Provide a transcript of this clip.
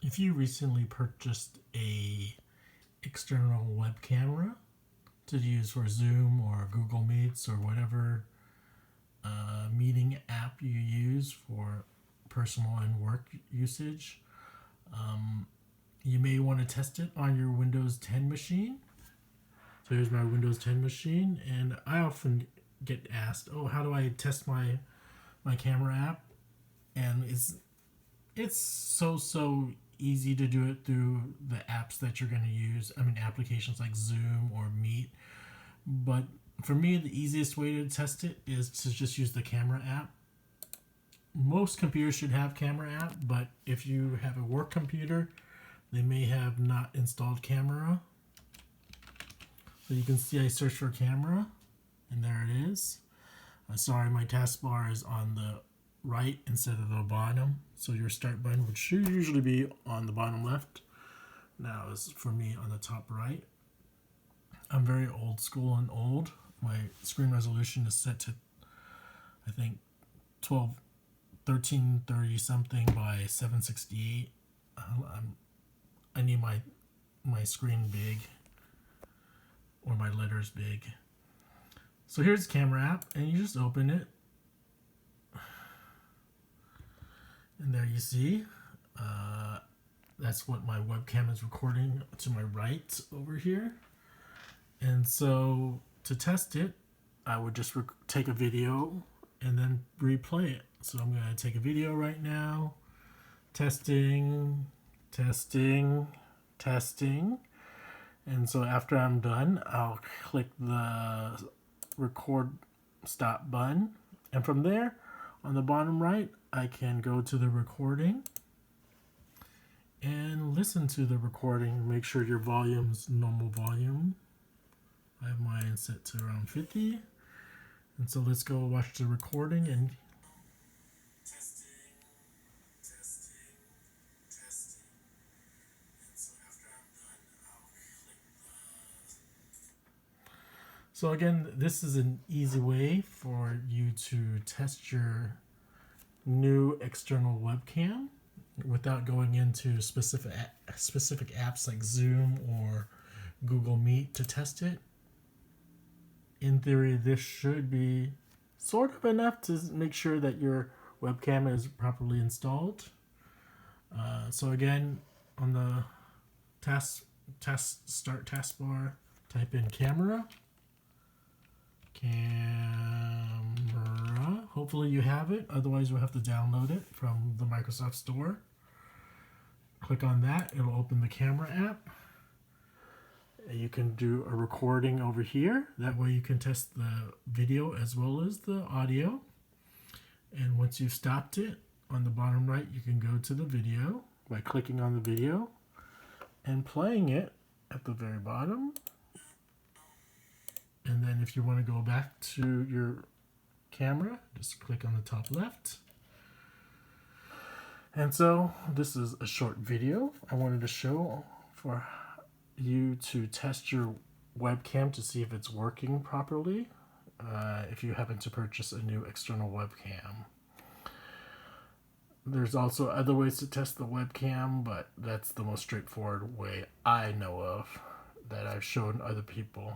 If you recently purchased a external web camera to use for Zoom or Google Meets or whatever meeting app you use for personal and work usage, you may want to test it on your Windows 10 machine. So here's my Windows 10 machine, and I often get asked, "Oh, how do I test my camera app?" And it's so easy to do it through the apps that you're going to use. I mean, applications like Zoom or Meet. But for me, the easiest way to test it is to just use the camera app. Most computers should have camera app, but if you have a work computer, they may have not installed camera. So you can see I search for camera, and there it is. Sorry, my taskbar is on the right instead of the bottom. So your start button, which should usually be on the bottom left, now is for me on the top right. I'm very old school and old. My screen resolution is set to, I think, 1330 something by 768. I need my screen big, or my letters big. So here's the camera app, and you just open it. And there you see, that's what my webcam is recording to my right over here. And so to test it, I would just take a video and then replay it. So I'm going to take a video right now. Testing. And so after I'm done, I'll click the record stop button. And from there, on the bottom right, I can go to the recording and listen to the recording. Make sure your volume's normal volume. I have mine set to around 50. And so let's go watch the recording and testing. And so after I'm done, I'll click the... So again, this is an easy way for you to test your new external webcam without going into specific apps like Zoom or Google Meet to test it. In theory, this should be sort of enough to make sure that your webcam is properly installed. So again, on the start taskbar, type in camera. Hopefully you have it. Otherwise, you'll have to download it from the Microsoft Store. Click on that. It'll open the camera app. You can do a recording over here. That way you can test the video as well as the audio. And once you've stopped it, on the bottom right, you can go to the video by clicking on the video and playing it at the very bottom. And then if you want to go back to your camera, just click on the top left. And so this is a short video I wanted to show for you to test your webcam to see if it's working properly if you happen to purchase a new external webcam. There's also other ways to test the webcam, but that's the most straightforward way I know of that I've shown other people.